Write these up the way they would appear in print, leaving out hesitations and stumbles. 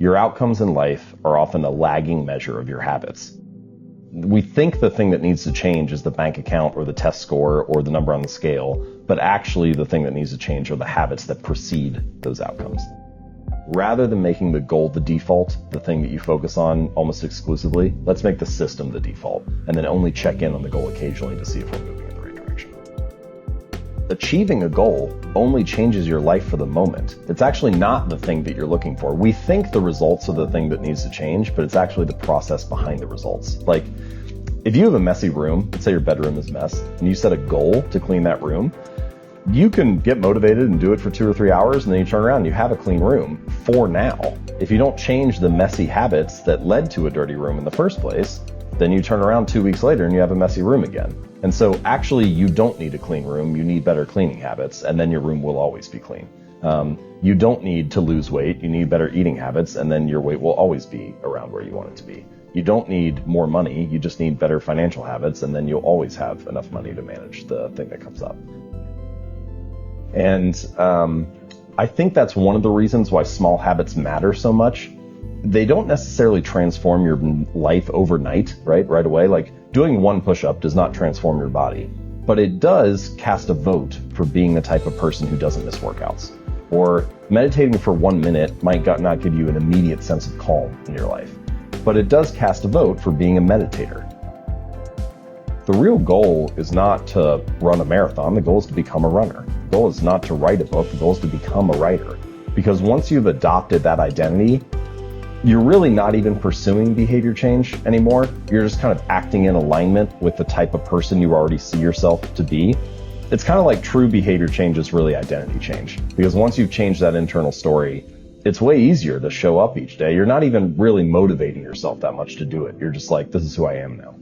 Your outcomes in life are often a lagging measure of your habits. We think the thing that needs to change is the bank account or the test score or the number on the scale, but actually the thing that needs to change are the habits that precede those outcomes. Rather than making the goal the default, the thing that you focus on almost exclusively, let's make the system the default, and then only check in on the goal occasionally to see if we're moving in the right direction. Achieving a goal only changes your life for the moment. It's actually not the thing that you're looking for. We think the results are the thing that needs to change, but it's actually the process behind the results. Like, if you have a messy room, let's say your bedroom is a mess, and you set a goal to clean that room, you can get motivated and do it for 2 or 3 hours, and then you turn around and you have a clean room for now. If you don't change the messy habits that led to a dirty room in the first place, then you turn around 2 weeks later and you have a messy room again. And so actually you don't need a clean room, you need better cleaning habits, and then your room will always be clean. You don't need to lose weight, you need better eating habits, and then your weight will always be around where you want it to be. You don't need more money, you just need better financial habits, and then you'll always have enough money to manage the thing that comes up. And I think that's one of the reasons why small habits matter so much. They don't necessarily transform your life overnight, right away. Like, doing 1 push-up does not transform your body, but it does cast a vote for being the type of person who doesn't miss workouts. Or meditating for 1 minute might not give you an immediate sense of calm in your life, but it does cast a vote for being a meditator. The real goal is not to run a marathon, the goal is to become a runner. The goal is not to write a book, the goal is to become a writer. Because once you've adopted that identity, you're really not even pursuing behavior change anymore. You're just kind of acting in alignment with the type of person you already see yourself to be. It's kind of like true behavior change is really identity change. Because once you've changed that internal story, it's way easier to show up each day. You're not even really motivating yourself that much to do it. You're just like, this is who I am now.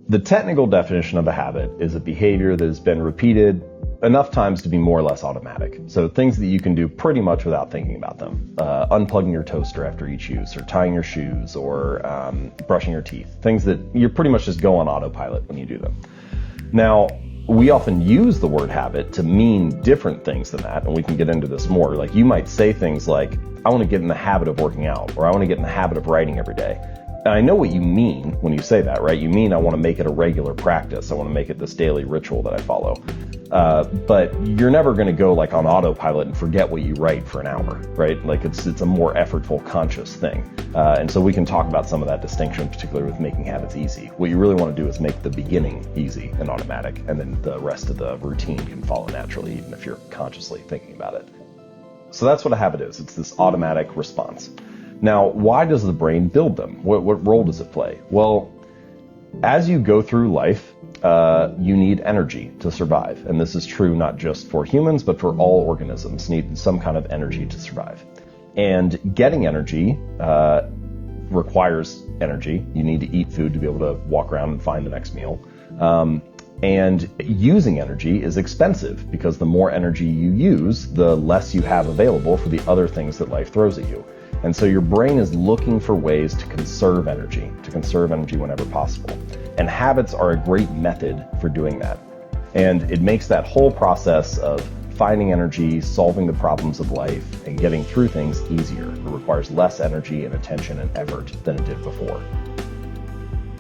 The technical definition of a habit is a behavior that has been repeated enough times to be more or less automatic. So things that you can do pretty much without thinking about them. Unplugging your toaster after each use, or tying your shoes, or brushing your teeth. Things that you pretty much just go on autopilot when you do them. Now, we often use the word habit to mean different things than that, and we can get into this more. Like, you might say things like, I want to get in the habit of working out, or I want to get in the habit of writing every day. And I know what you mean when you say that, right? You mean I want to make it a regular practice. I want to make it this daily ritual that I follow. But you're never going to go like on autopilot and forget what you write for an hour, right? Like it's a more effortful, conscious thing. And so we can talk about some of that distinction, particularly with making habits easy. What you really want to do is make the beginning easy and automatic, and then the rest of the routine can follow naturally, even if you're consciously thinking about it. So that's what a habit is. It's this automatic response. Now, why does the brain build them? What role does it play? Well, as you go through life, you need energy to survive. And this is true not just for humans, but for all organisms need some kind of energy to survive. And getting energy requires energy. You need to eat food to be able to walk around and find the next meal. And using energy is expensive because the more energy you use, the less you have available for the other things that life throws at you. And so your brain is looking for ways to conserve energy whenever possible. And habits are a great method for doing that. And it makes that whole process of finding energy, solving the problems of life, and getting through things easier. It requires less energy and attention and effort than it did before.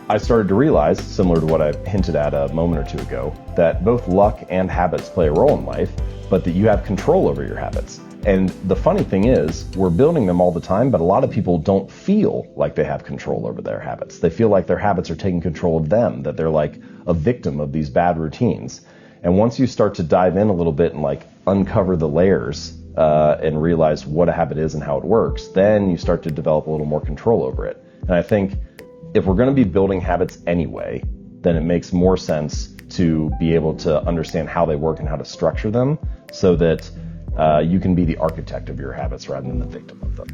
I started to realize, similar to what I hinted at a moment or two ago, that both luck and habits play a role in life, but that you have control over your habits. And the funny thing is, we're building them all the time, but a lot of people don't feel like they have control over their habits. They feel like their habits are taking control of them, that they're like a victim of these bad routines. And once you start to dive in a little bit and like uncover the layers and realize what a habit is and how it works, then you start to develop a little more control over it. And I think if we're going to be building habits anyway, then it makes more sense to be able to understand how they work and how to structure them so that you can be the architect of your habits rather than the victim of them.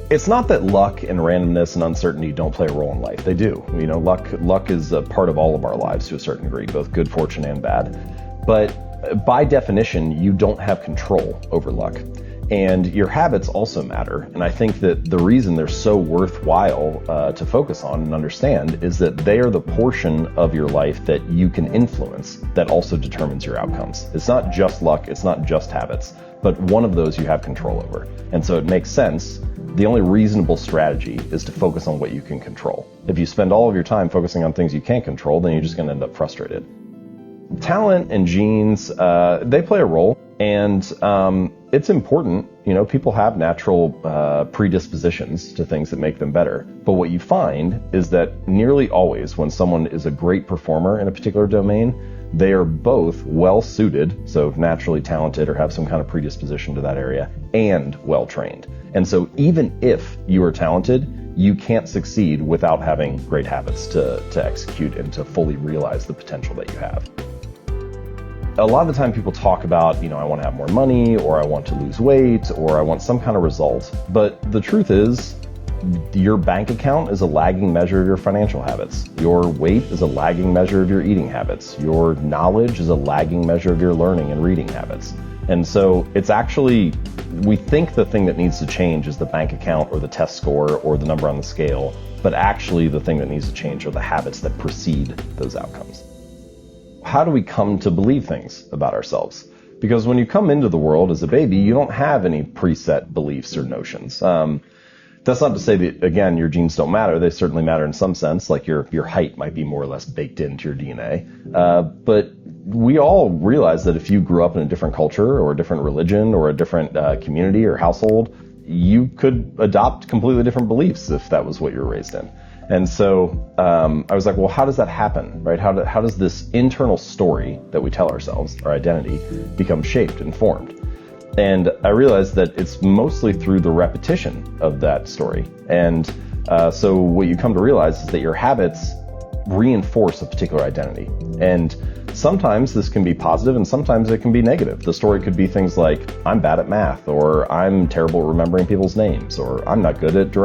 It's not that luck and randomness and uncertainty don't play a role in life. They do. You know, luck is a part of all of our lives to a certain degree, both good fortune and bad. But by definition, you don't have control over luck. And your habits also matter. And I think that the reason they're so worthwhile to focus on and understand is that they are the portion of your life that you can influence that also determines your outcomes. It's not just luck, it's not just habits, but one of those you have control over. And so it makes sense. The only reasonable strategy is to focus on what you can control. If you spend all of your time focusing on things you can't control, then you're just going to end up frustrated. Talent and genes, they play a role. And it's important, people have natural predispositions to things that make them better. But what you find is that nearly always when someone is a great performer in a particular domain, they are both well suited, so naturally talented or have some kind of predisposition to that area, and well trained. And so even if you are talented, you can't succeed without having great habits to execute and to fully realize the potential that you have. A lot of the time people talk about, I want to have more money, or I want to lose weight, or I want some kind of result. But the truth is, your bank account is a lagging measure of your financial habits. Your weight is a lagging measure of your eating habits. Your knowledge is a lagging measure of your learning and reading habits. And so it's actually, we think the thing that needs to change is the bank account or the test score or the number on the scale, but actually the thing that needs to change are the habits that precede those outcomes. How do we come to believe things about ourselves? Because when you come into the world as a baby, you don't have any preset beliefs or notions. That's not to say that, again, your genes don't matter. They certainly matter in some sense, like your height might be more or less baked into your DNA. But we all realize that if you grew up in a different culture or a different religion or a different community or household, you could adopt completely different beliefs if that was what you were raised in. And so I was like, well, how does that happen, right? How does this internal story that we tell ourselves, our identity, become shaped and formed? And I realized that it's mostly through the repetition of that story. And so what you come to realize is that your habits reinforce a particular identity. And sometimes this can be positive and sometimes it can be negative. The story could be things like, I'm bad at math, or I'm terrible at remembering people's names, or I'm not good at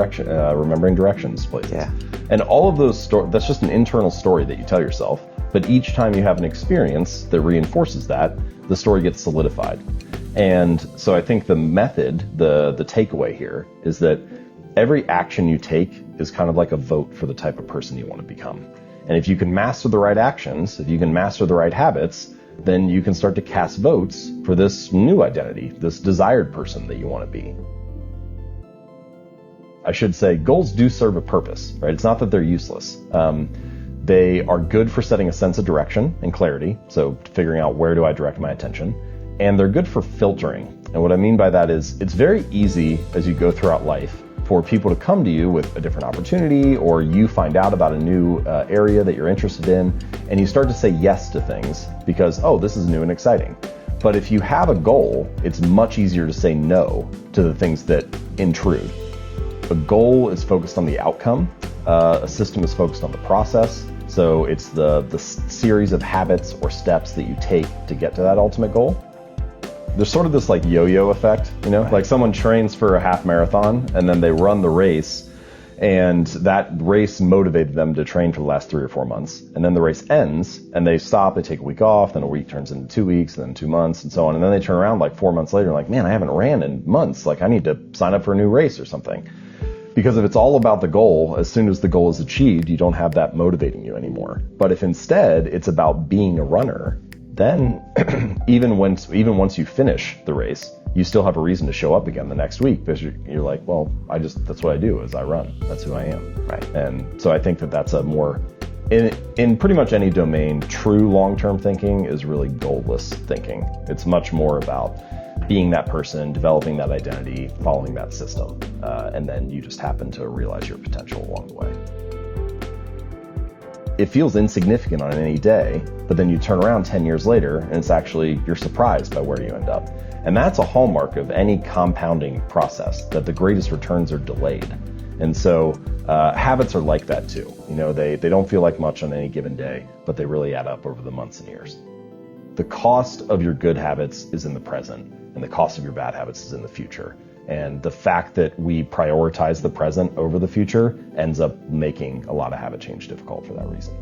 remembering directions places. Yeah. And all of those that's just an internal story that you tell yourself. But each time you have an experience that reinforces that, the story gets solidified. And so I think the method, the takeaway here is that every action you take is kind of like a vote for the type of person you want to become. And if you can master the right actions, if you can master the right habits, then you can start to cast votes for this new identity, this desired person that you want to be. I should say goals do serve a purpose, right? It's not that they're useless. They are good for setting a sense of direction and clarity, so figuring out where do I direct my attention. And they're good for filtering. And what I mean by that is it's very easy as you go throughout life for people to come to you with a different opportunity, or you find out about a new area that you're interested in, and you start to say yes to things because, oh, this is new and exciting. But if you have a goal, it's much easier to say no to the things that intrude. A goal is focused on the outcome. A system is focused on the process. So it's the series of habits or steps that you take to get to that ultimate goal. There's sort of this like yo-yo effect, right. Like someone trains for a half marathon and then they run the race, and that race motivated them to train for the last 3 or 4 months. And then the race ends and they stop, they take a week off, then a week turns into 2 weeks, and then 2 months and so on. And then they turn around like 4 months later and like, man, I haven't ran in months. Like I need to sign up for a new race or something. Because if it's all about the goal, as soon as the goal is achieved, you don't have that motivating you anymore. But if instead it's about being a runner, then even once you finish the race, you still have a reason to show up again the next week, because you're like, well, that's what I do is I run. That's who I am. Right. And so I think that that's a more, in pretty much any domain, true long-term thinking is really goalless thinking. It's much more about being that person, developing that identity, following that system, and then you just happen to realize your potential along the way. It feels insignificant on any day, but then you turn around 10 years later and it's actually, you're surprised by where you end up. And that's a hallmark of any compounding process, that the greatest returns are delayed. And so habits are like that too. They don't feel like much on any given day, but they really add up over the months and years. The cost of your good habits is in the present, and the cost of your bad habits is in the future. And the fact that we prioritize the present over the future ends up making a lot of habit change difficult for that reason.